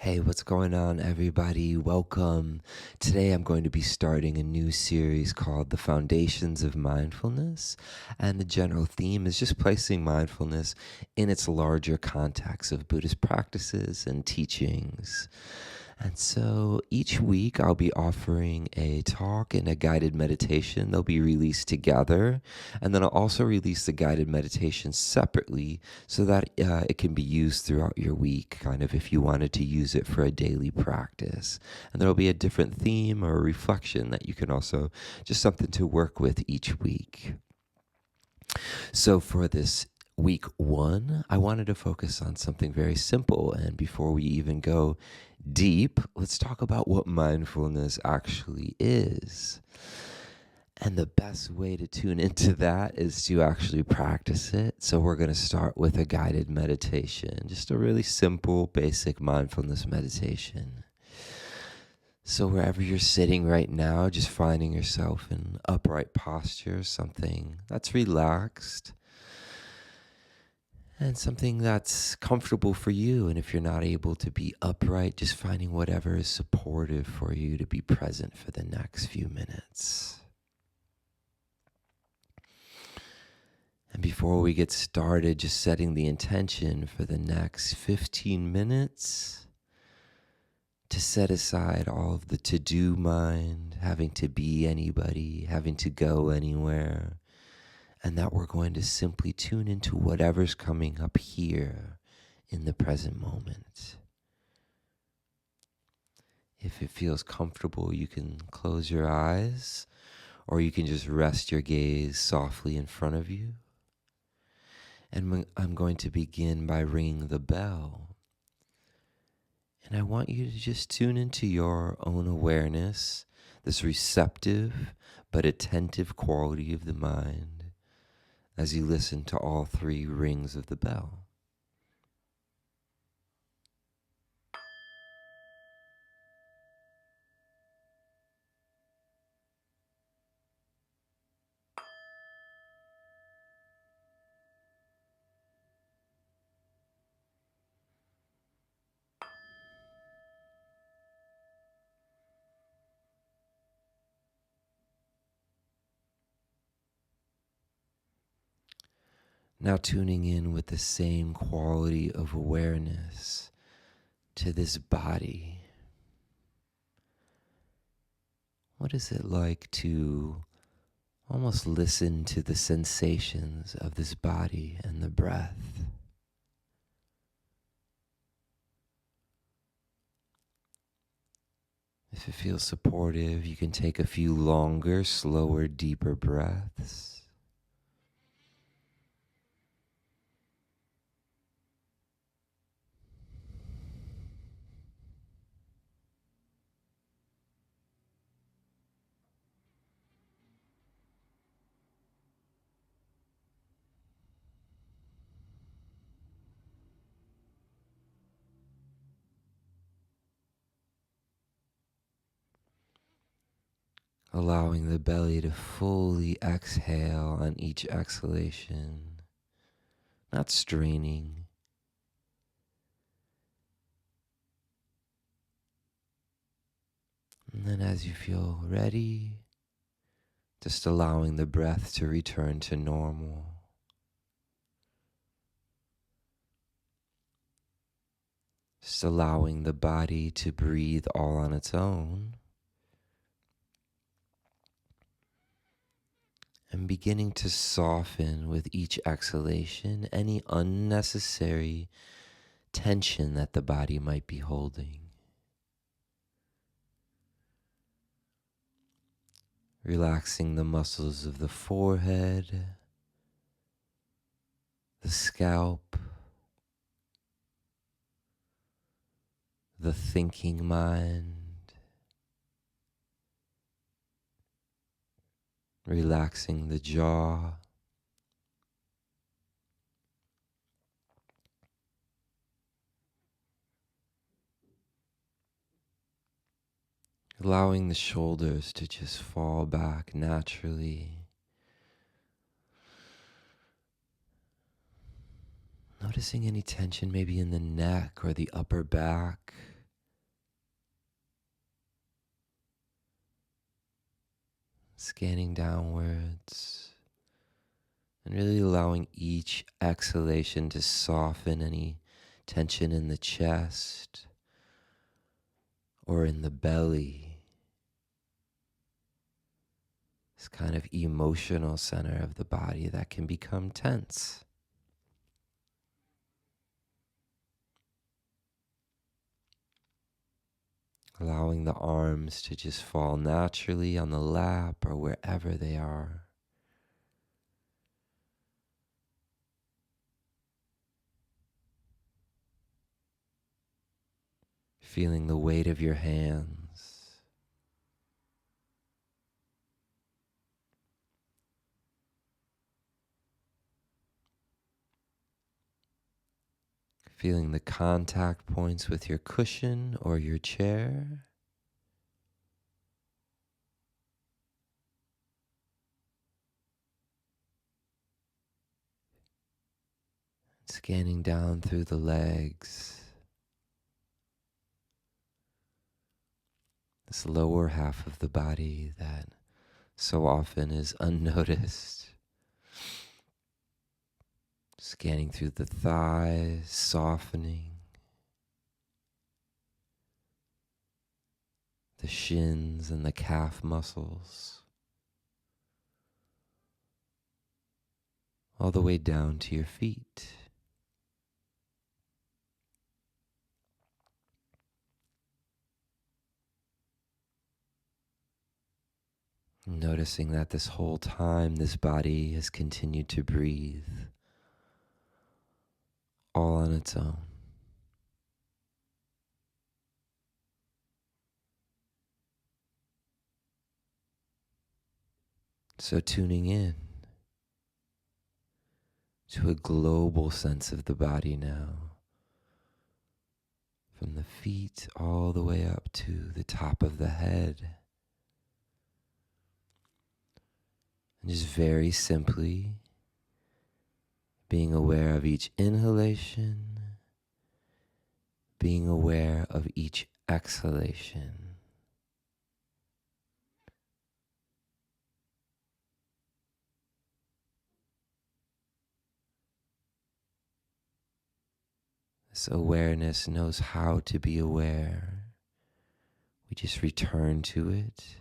Hey, what's going on, everybody? Welcome. Today I'm going to be starting a new series called The Foundations of Mindfulness. And the general theme is just placing mindfulness in its larger context of Buddhist practices and teachings. And so each week I'll be offering a talk and a guided meditation. They'll be released together. And then I'll also release the guided meditation separately so that it can be used throughout your week, kind of if you wanted to use it for a daily practice. And there'll be a different theme or a reflection that you can also, just something to work with each week. So for this week one, I wanted to focus on something very simple. And before we even go deep, let's talk about what mindfulness actually is. And the best way to tune into that is to actually practice it. So we're going to start with a guided meditation, just a really simple, basic mindfulness meditation. So wherever you're sitting right now, just finding yourself in upright posture, something that's relaxed and something that's comfortable for you. And if you're not able to be upright, just finding whatever is supportive for you to be present for the next few minutes. And before we get started, just setting the intention for the next 15 minutes to set aside all of the to-do mind, having to be anybody, having to go anywhere, and that we're going to simply tune into whatever's coming up here in the present moment. If it feels comfortable, you can close your eyes, or you can just rest your gaze softly in front of you. And I'm going to begin by ringing the bell. And I want you to just tune into your own awareness, this receptive but attentive quality of the mind as you listen to all three rings of the bell. Now tuning in with the same quality of awareness to this body. What is it like to almost listen to the sensations of this body and the breath? If it feels supportive, you can take a few longer, slower, deeper breaths. Allowing the belly to fully exhale on each exhalation, not straining. And then as you feel ready, just allowing the breath to return to normal. Just allowing the body to breathe all on its own. And beginning to soften with each exhalation any unnecessary tension that the body might be holding. Relaxing the muscles of the forehead, the scalp, the thinking mind. Relaxing the jaw. Allowing the shoulders to just fall back naturally. Noticing any tension maybe in the neck or the upper back. scanning downwards, and really allowing each exhalation to soften any tension in the chest or in the belly. This kind of emotional center of the body that can become tense. Allowing the arms to just fall naturally on the lap or wherever they are. Feeling the weight of your hands. Feeling the contact points with your cushion or your chair. Scanning down through the legs. This lower half of the body that so often is unnoticed. Scanning through the thighs, softening. The shins and the calf muscles. All the way down to your feet. Noticing that this whole time this body has continued to breathe all on its own. So tuning in to a global sense of the body now, from the feet all the way up to the top of the head. And just very simply being aware of each inhalation, being aware of each exhalation. This awareness knows how to be aware. We just return to it.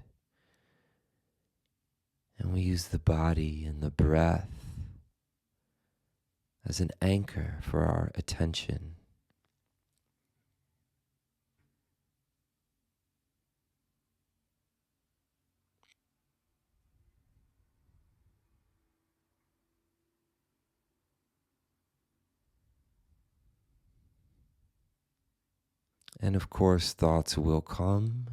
And we use the body and the breath as an anchor for our attention. And of course, thoughts will come.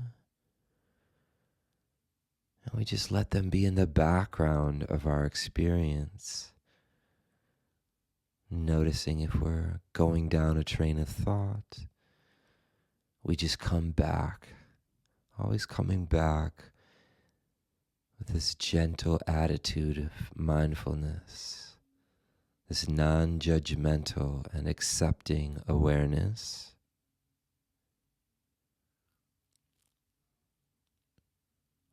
And we just let them be in the background of our experience. Noticing if we're going down a train of thought, we just come back, always coming back with this gentle attitude of mindfulness, this non-judgmental and accepting awareness.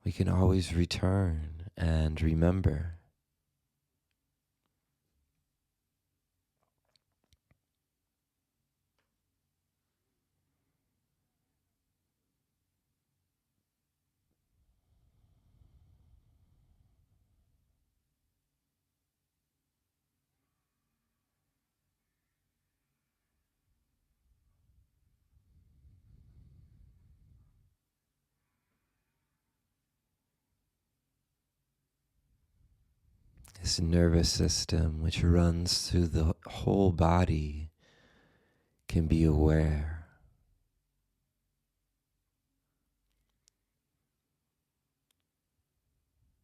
We can always return and remember. This nervous system, which runs through the whole body, can be aware.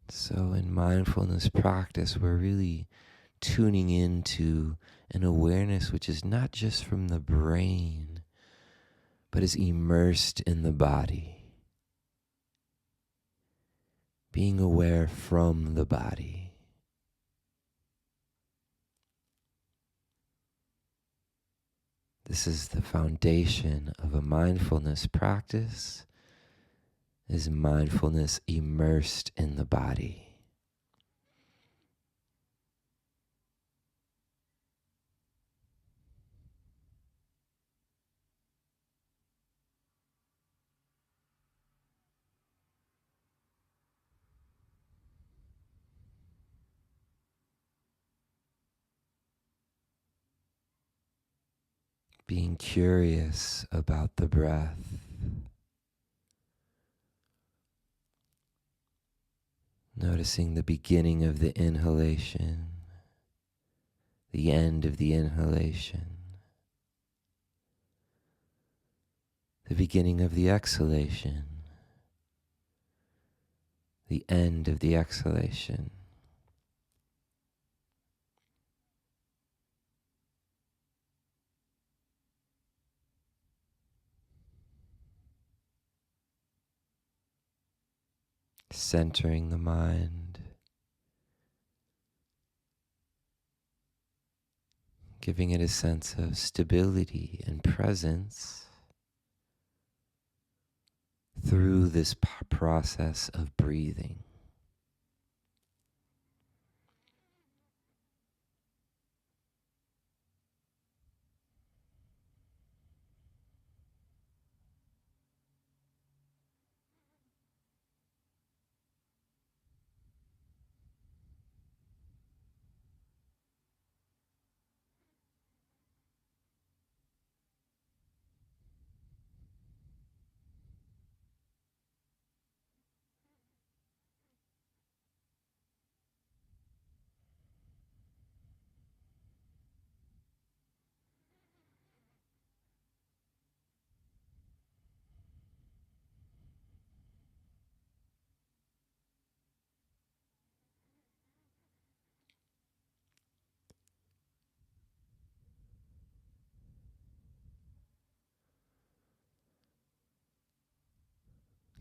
So in mindfulness practice, we're really tuning into an awareness which is not just from the brain, but is immersed in the body. Being aware from the body. This is the foundation of a mindfulness practice is mindfulness immersed in the body. Being curious about the breath, noticing the beginning of the inhalation, the end of the inhalation, the beginning of the exhalation, the end of the exhalation. Centering the mind, giving it a sense of stability and presence through this process of breathing.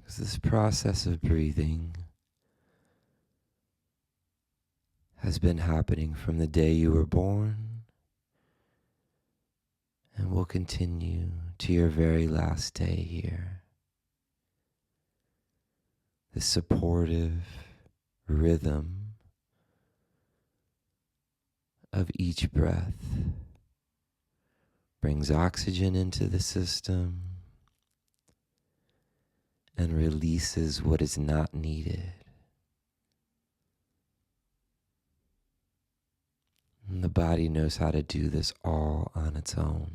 Because this process of breathing has been happening from the day you were born and will continue to your very last day here. The supportive rhythm of each breath brings oxygen into the system and releases what is not needed. And the body knows how to do this all on its own.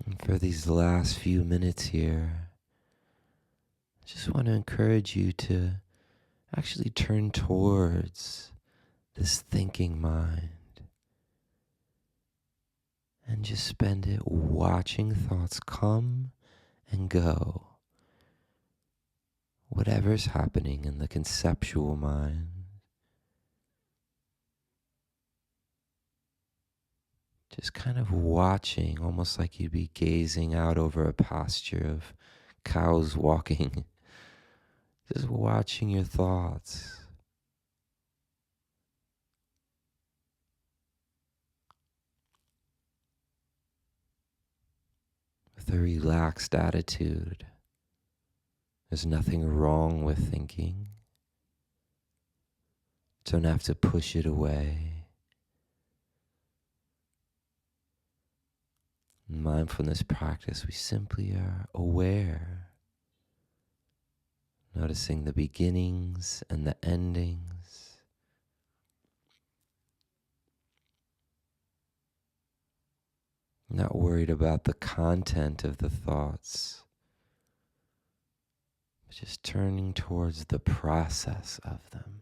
And for these last few minutes here, I just want to encourage you to actually turn towards this thinking mind and just spend it watching thoughts come and go. Whatever's happening in the conceptual mind, just kind of watching, almost like you'd be gazing out over a pasture of cows walking. Just watching your thoughts. With a relaxed attitude. There's nothing wrong with thinking. Don't have to push it away. In mindfulness practice, we simply are aware, noticing the beginnings and the endings. Not worried about the content of the thoughts, but just turning towards the process of them.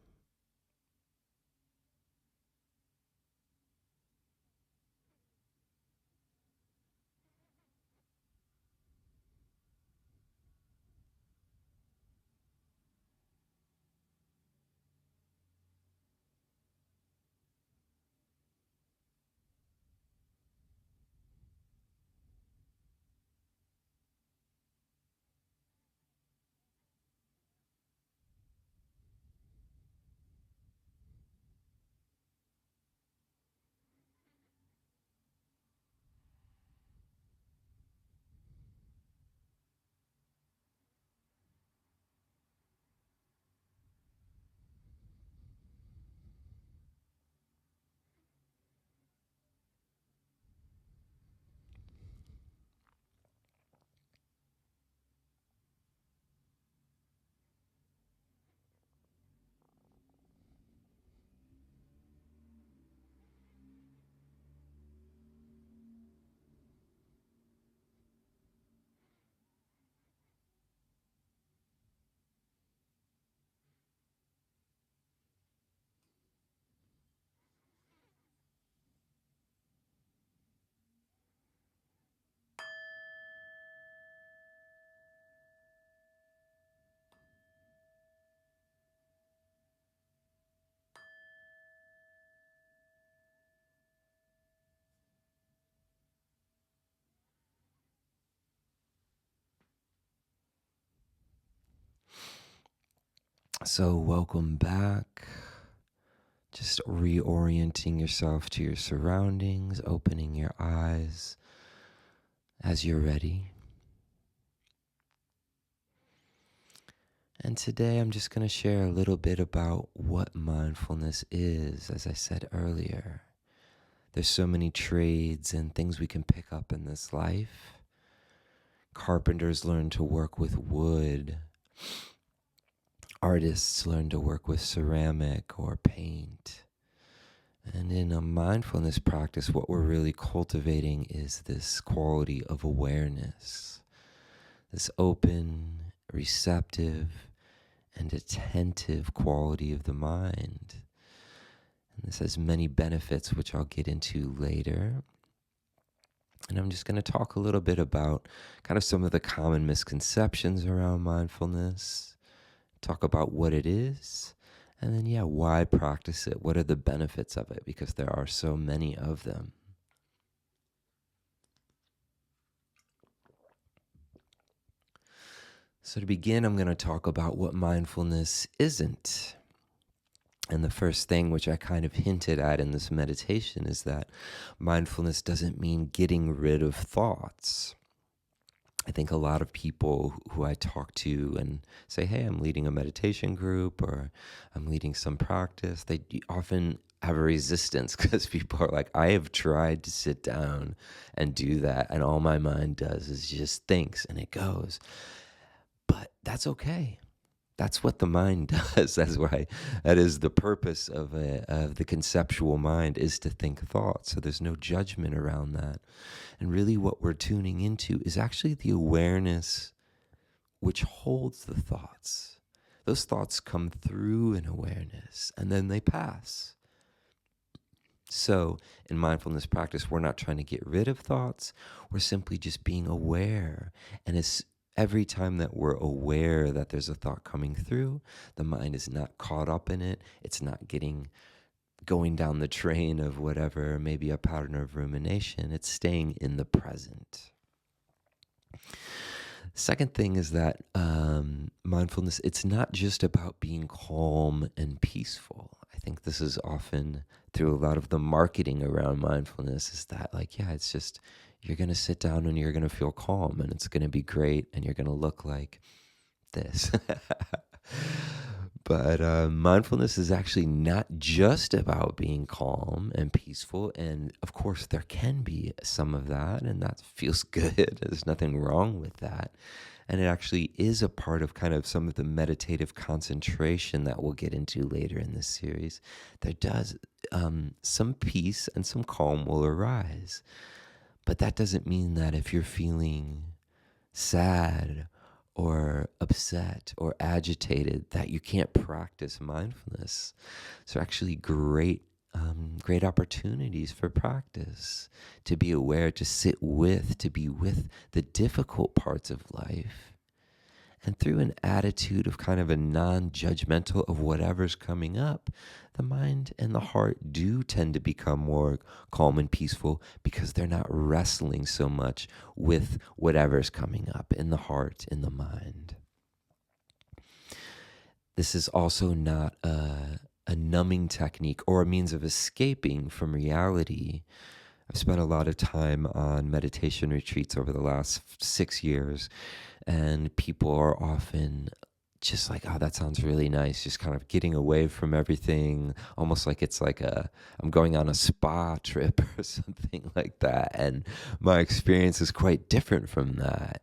So, welcome back. Just reorienting yourself to your surroundings, opening your eyes as you're ready. And today I'm just going to share a little bit about what mindfulness is, as I said earlier. There's so many trades and things we can pick up in this life. Carpenters learn to work with wood. Artists learn to work with ceramic or paint. And in a mindfulness practice, what we're really cultivating is this quality of awareness, this open, receptive, and attentive quality of the mind. And this has many benefits, which I'll get into later. And I'm just going to talk a little bit about kind of some of the common misconceptions around mindfulness, talk about what it is, and then, why practice it? What are the benefits of it? Because there are so many of them. So to begin, I'm going to talk about what mindfulness isn't. And the first thing, which I kind of hinted at in this meditation, is that mindfulness doesn't mean getting rid of thoughts. I think a lot of people who I talk to and say, hey, I'm leading a meditation group or I'm leading some practice, they often have a resistance because people are like, I have tried to sit down and do that, and all my mind does is just thinks and it goes. But that's okay. That's what the mind does. That's why that is the purpose of the conceptual mind, is to think thoughts. So there's no judgment around that. And really what we're tuning into is actually the awareness which holds the thoughts. Those thoughts come through in awareness and then they pass. So in mindfulness practice, we're not trying to get rid of thoughts. We're simply just being aware. And it's every time that we're aware that there's a thought coming through, the mind is not caught up in it. It's not going down the train of whatever, maybe a pattern of rumination. It's staying in the present. Second thing is that mindfulness, it's not just about being calm and peaceful. I think this is often through a lot of the marketing around mindfulness, is that it's just, you're going to sit down and you're going to feel calm and it's going to be great and you're going to look like this. But mindfulness is actually not just about being calm and peaceful. And of course, there can be some of that, and that feels good. There's nothing wrong with that. And it actually is a part of kind of some of the meditative concentration that we'll get into later in this series. There does some peace and some calm will arise. But that doesn't mean that if you're feeling sad or upset or agitated, that you can't practice mindfulness. So actually great opportunities for practice, to be aware, to sit with, to be with the difficult parts of life. And through an attitude of kind of a non-judgmental of whatever's coming up, the mind and the heart do tend to become more calm and peaceful because they're not wrestling so much with whatever's coming up in the heart, in the mind. This is also not a numbing technique or a means of escaping from reality. I've spent a lot of time on meditation retreats over the last 6 years, and people are often just like, oh, that sounds really nice, just kind of getting away from everything, almost like it's like I'm going on a spa trip or something like that. And my experience is quite different from that.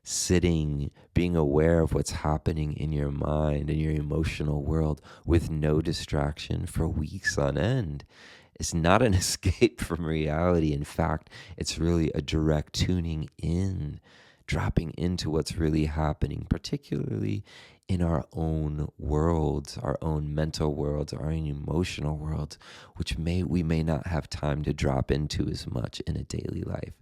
Sitting, being aware of what's happening in your mind and your emotional world with no distraction for weeks on end. It's not an escape from reality. In fact, it's really a direct tuning in, dropping into what's really happening, particularly in our own worlds, our own mental worlds, our own emotional worlds, which we may not have time to drop into as much in a daily life.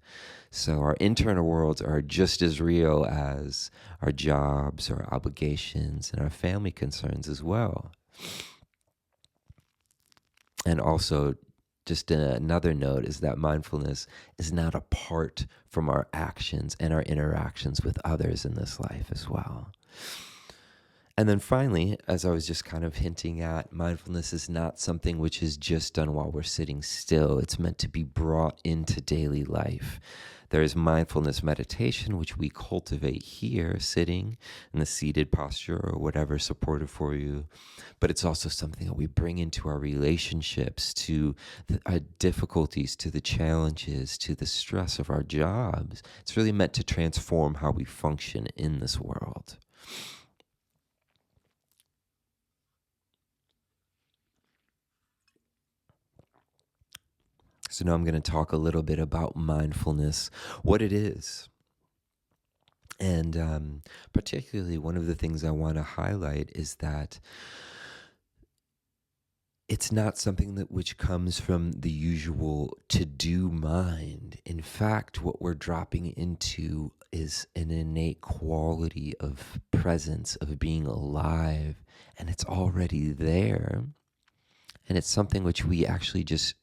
So our internal worlds are just as real as our jobs, our obligations, and our family concerns as well. And also, just another note is that mindfulness is not apart from our actions and our interactions with others in this life as well. And then finally, as I was just kind of hinting at, mindfulness is not something which is just done while we're sitting still. It's meant to be brought into daily life. There is mindfulness meditation, which we cultivate here, sitting in the seated posture or whatever is supportive for you. But it's also something that we bring into our relationships, to our difficulties, to the challenges, to the stress of our jobs. It's really meant to transform how we function in this world. So now I'm going to talk a little bit about mindfulness, what it is. And particularly one of the things I want to highlight is that it's not something that which comes from the usual to-do mind. In fact, what we're dropping into is an innate quality of presence, of being alive, and it's already there. And it's something which we actually just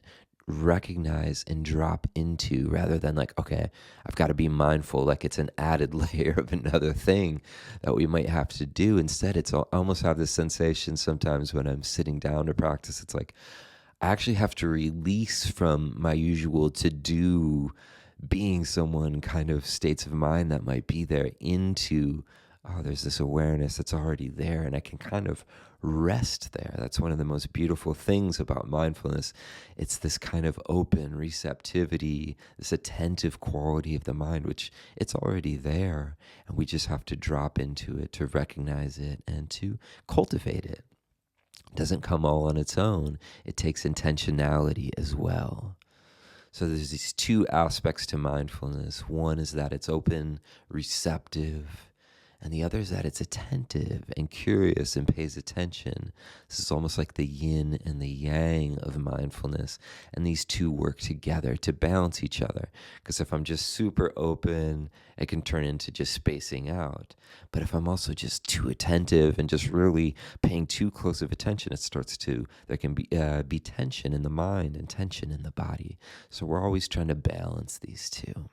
recognize and drop into, rather than like, okay, I've got to be mindful, like it's an added layer of another thing that we might have to do. Instead, I almost have this sensation sometimes when I'm sitting down to practice. It's like I actually have to release from my usual to do, being someone kind of states of mind that might be there, into, oh, there's this awareness that's already there, and I can kind of rest there. That's one of the most beautiful things about mindfulness. It's this kind of open receptivity, this attentive quality of the mind, which it's already there, and we just have to drop into it, to recognize it, and to cultivate it. It doesn't come all on its own. It takes intentionality as well. So there's these two aspects to mindfulness. One is that it's open, receptive, and the other is that it's attentive and curious and pays attention. This is almost like the yin and the yang of mindfulness. And these two work together to balance each other. Because if I'm just super open, it can turn into just spacing out. But if I'm also just too attentive and just really paying too close of attention, there can be tension in the mind and tension in the body. So we're always trying to balance these two.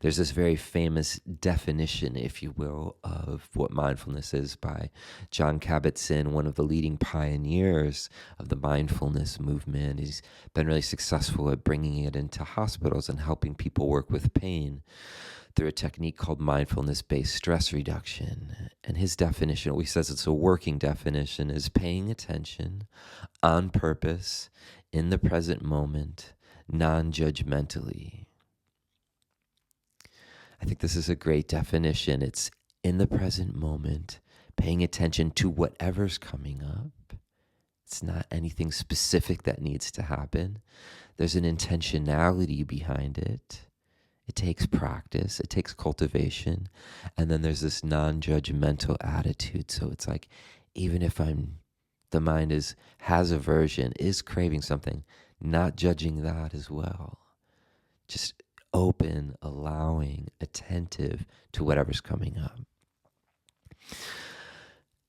There's this very famous definition, if you will, of what mindfulness is by John Kabat-Zinn, one of the leading pioneers of the mindfulness movement. He's been really successful at bringing it into hospitals and helping people work with pain through a technique called mindfulness-based stress reduction. And his definition, he says it's a working definition, is paying attention on purpose, in the present moment, non-judgmentally. I think this is a great definition. It's in the present moment, paying attention to whatever's coming up. It's not anything specific that needs to happen. There's an intentionality behind it. It takes practice, it takes cultivation, and then there's this non-judgmental attitude. So it's like, even if the mind has aversion, is craving something, not judging that as well. Just open, allowing, attentive to whatever's coming up.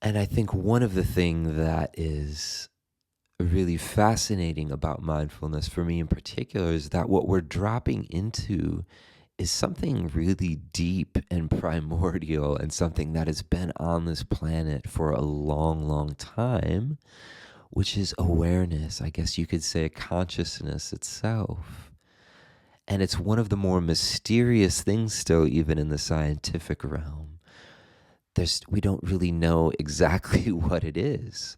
And I think one of the things that is really fascinating about mindfulness, for me in particular, is that what we're dropping into is something really deep and primordial, and something that has been on this planet for a long, long time, which is awareness. I guess you could say consciousness itself. And it's one of the more mysterious things still, even in the scientific realm. We don't really know exactly what it is.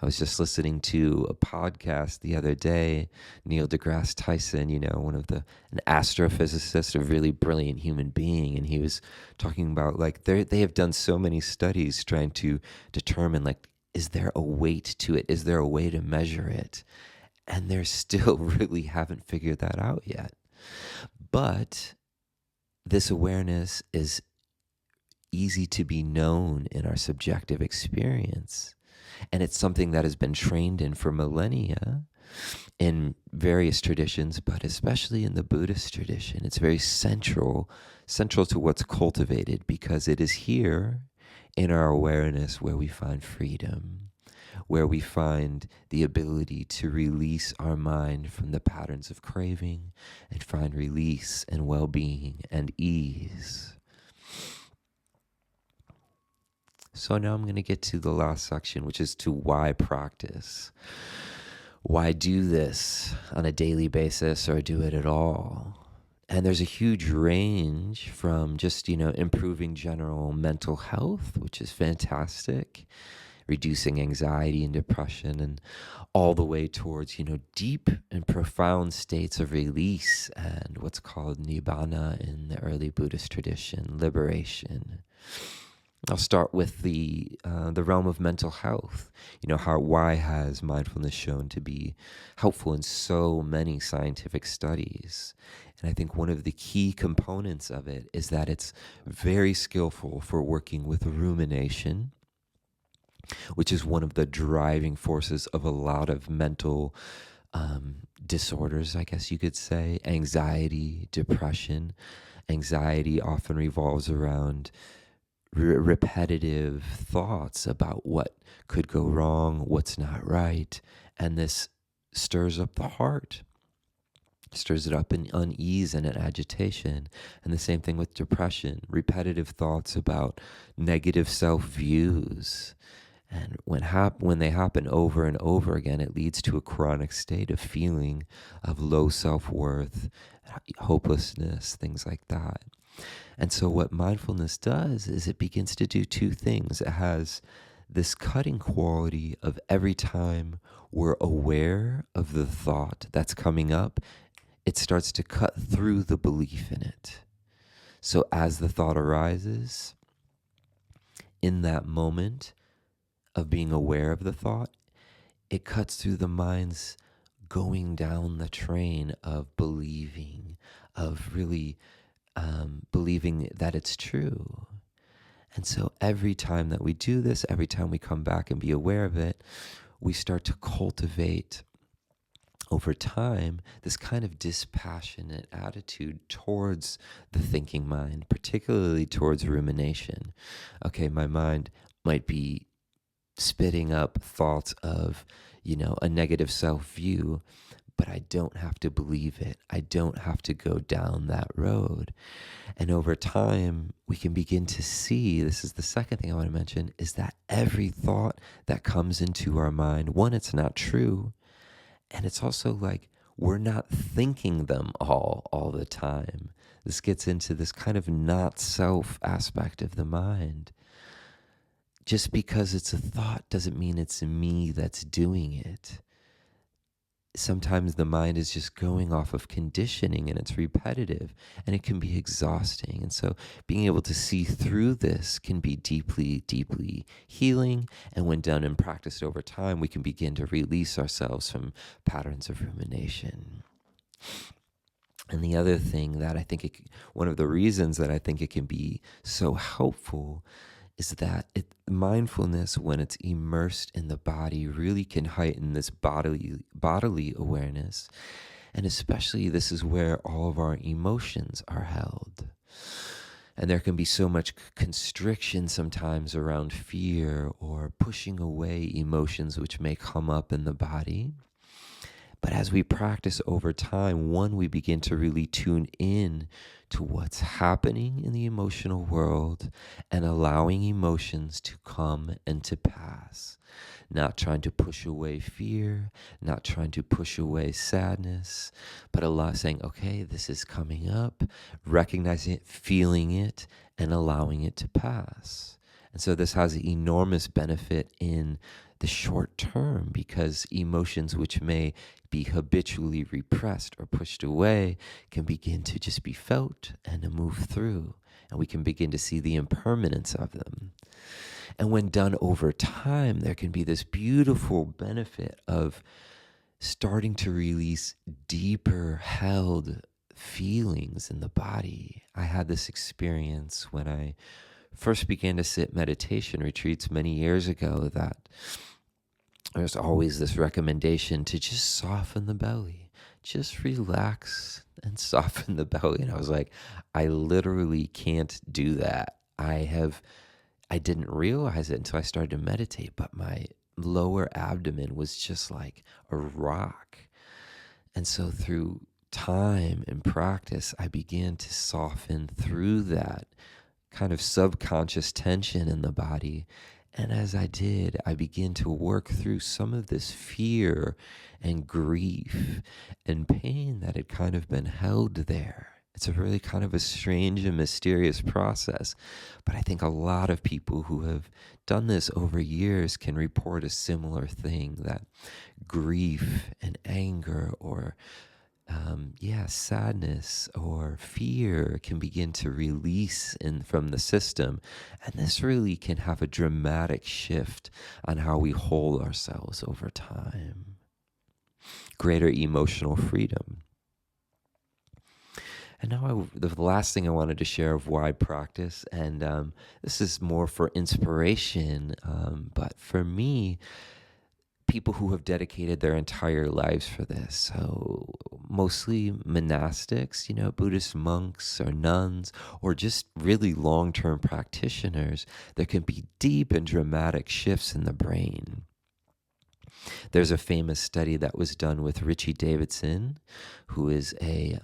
I was just listening to a podcast the other day, Neil deGrasse Tyson, an astrophysicist, a really brilliant human being. And he was talking about, like, they have done so many studies trying to determine, like, is there a weight to it? Is there a way to measure it? And they still really haven't figured that out yet. But this awareness is easy to be known in our subjective experience. And it's something that has been trained in for millennia in various traditions, but especially in the Buddhist tradition. It's very central to what's cultivated, because it is here in our awareness where we find freedom, where we find the ability to release our mind from the patterns of craving and find release and well-being and ease. So now I'm going to get to the last section, which is to why practice. Why do this on a daily basis or do it at all? And there's a huge range from just, improving general mental health, which is fantastic, reducing anxiety and depression, and all the way towards, deep and profound states of release and what's called nibbana in the early Buddhist tradition, liberation. I'll start with the realm of mental health. Why has mindfulness shown to be helpful in so many scientific studies? And I think one of the key components of it is that it's very skillful for working with rumination, which is one of the driving forces of a lot of mental disorders, I guess you could say. Anxiety, depression. Anxiety often revolves around repetitive thoughts about what could go wrong, what's not right. And this stirs up the heart, stirs it up in unease and in agitation. And the same thing with depression, repetitive thoughts about negative self-views. And when they happen over and over again, it leads to a chronic state of feeling of low self-worth, hopelessness, things like that. And so what mindfulness does is it begins to do two things. It has this cutting quality of every time we're aware of the thought that's coming up, it starts to cut through the belief in it. So as the thought arises, in that moment of being aware of the thought, it cuts through the mind's going down the train of believing, of really believing that it's true. And so every time that we do this, every time we come back and be aware of it, we start to cultivate over time this kind of dispassionate attitude towards the thinking mind, particularly towards rumination. Okay, my mind might be spitting up thoughts of, a negative self-view, but I don't have to believe it. I don't have to go down that road. And over time, we can begin to see, this is the second thing I want to mention, is that every thought that comes into our mind, one, it's not true. And it's also like we're not thinking them all the time. This gets into this kind of not self aspect of the mind. Just because it's a thought doesn't mean it's me that's doing it. Sometimes the mind is just going off of conditioning and it's repetitive and it can be exhausting. And so being able to see through this can be deeply, deeply healing. And when done and practiced over time, we can begin to release ourselves from patterns of rumination. And the other thing that I think one of the reasons that I think it can be so helpful is that mindfulness, when it's immersed in the body, really can heighten this bodily awareness. And especially this is where all of our emotions are held. And there can be so much constriction sometimes around fear or pushing away emotions which may come up in the body. But as we practice over time, one, we begin to really tune in to what's happening in the emotional world and allowing emotions to come and to pass. Not trying to push away fear, not trying to push away sadness, but saying, okay, this is coming up, recognizing it, feeling it, and allowing it to pass. And so this has an enormous benefit in the short term because emotions which may be habitually repressed or pushed away can begin to just be felt and to move through. And we can begin to see the impermanence of them. And when done over time, there can be this beautiful benefit of starting to release deeper held feelings in the body. I had this experience when I first began to sit meditation retreats many years ago that there's always this recommendation to just soften the belly, just relax and soften the belly. And I was like, I literally can't do that. I didn't realize it until I started to meditate, but my lower abdomen was just like a rock. And so through time and practice, I began to soften through that kind of subconscious tension in the body. And as I did, I began to work through some of this fear and grief and pain that had kind of been held there. It's a really kind of a strange and mysterious process. But I think a lot of people who have done this over years can report a similar thing, that grief and anger or sadness or fear can begin to release from the system. And this really can have a dramatic shift on how we hold ourselves over time. Greater emotional freedom. And now the last thing I wanted to share of why I practice, and this is more for inspiration, but for me, people who have dedicated their entire lives for this. So mostly monastics, Buddhist monks or nuns, or just really long-term practitioners, there can be deep and dramatic shifts in the brain. There's a famous study that was done with Richie Davidson, who is a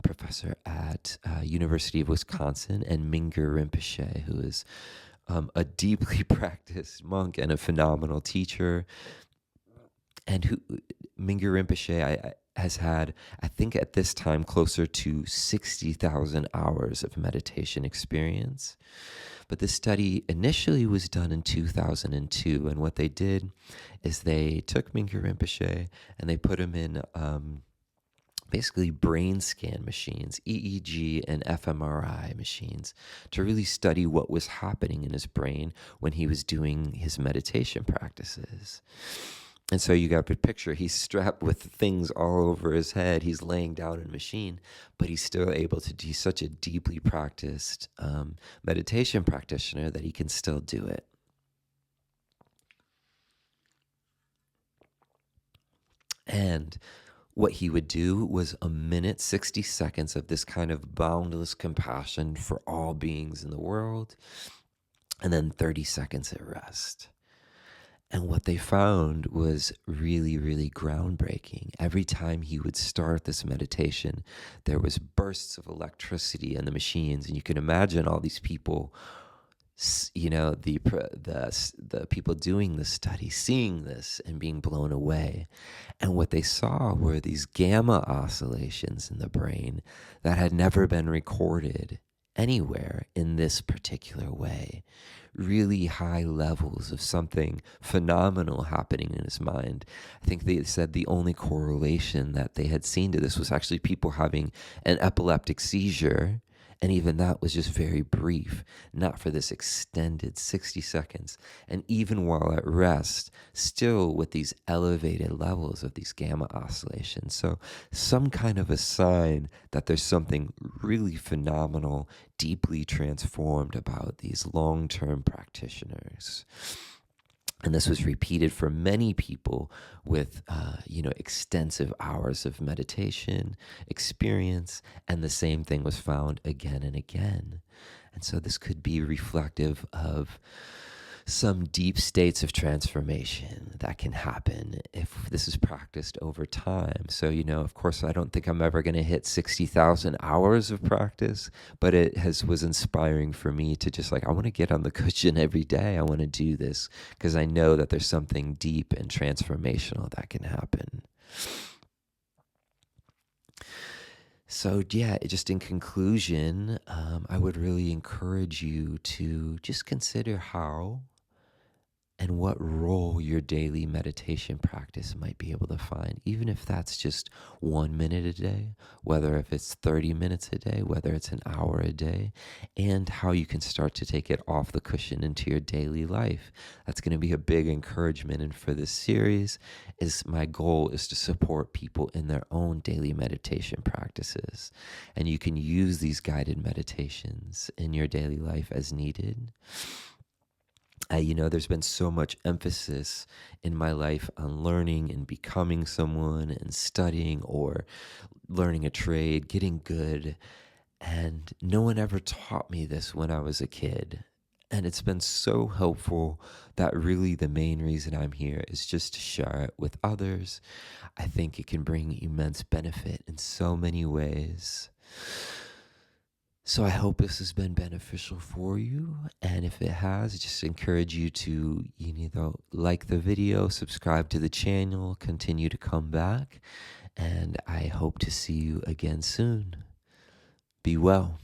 professor at University of Wisconsin, and Mingyur Rinpoche, who is a deeply practiced monk and a phenomenal teacher. And Mingyur Rinpoche has had, I think at this time, closer to 60,000 hours of meditation experience. But this study initially was done in 2002. And what they did is they took Mingyur Rinpoche and they put him in basically brain scan machines, EEG and fMRI machines, to really study what was happening in his brain when he was doing his meditation practices. And so you got a picture, he's strapped with things all over his head. He's laying down in a machine, but he's still able to do such a deeply practiced meditation practitioner that he can still do it. And what he would do was a minute, 60 seconds of this kind of boundless compassion for all beings in the world, and then 30 seconds at rest. And what they found was really, really groundbreaking. Every time he would start this meditation, there was bursts of electricity in the machines. And you can imagine all these people, the people doing the study, seeing this and being blown away. And what they saw were these gamma oscillations in the brain that had never been recorded anywhere in this particular way. Really high levels of something phenomenal happening in his mind. I think they said the only correlation that they had seen to this was actually people having an epileptic seizure. And even that was just very brief, not for this extended 60 seconds. And even while at rest, still with these elevated levels of these gamma oscillations. So some kind of a sign that there's something really phenomenal, deeply transformed about these long-term practitioners. And this was repeated for many people with, extensive hours of meditation experience. And the same thing was found again and again. And so this could be reflective of some deep states of transformation that can happen if this is practiced over time. So, of course, I don't think I'm ever going to hit 60,000 hours of practice, but it was inspiring for me to just I want to get on the cushion every day. I want to do this because I know that there's something deep and transformational that can happen. So just in conclusion, I would really encourage you to just consider how and what role your daily meditation practice might be able to find, even if that's just 1 minute a day, whether if it's 30 minutes a day, whether it's an hour a day, and how you can start to take it off the cushion into your daily life. That's going to be a big encouragement. And for this series, my goal is to support people in their own daily meditation practices. And you can use these guided meditations in your daily life as needed. There's been so much emphasis in my life on learning and becoming someone and studying or learning a trade, getting good. And no one ever taught me this when I was a kid. And it's been so helpful that really the main reason I'm here is just to share it with others. I think it can bring immense benefit in so many ways. So I hope this has been beneficial for you. And if it has, I just encourage you to either like the video, subscribe to the channel, continue to come back. And I hope to see you again soon. Be well.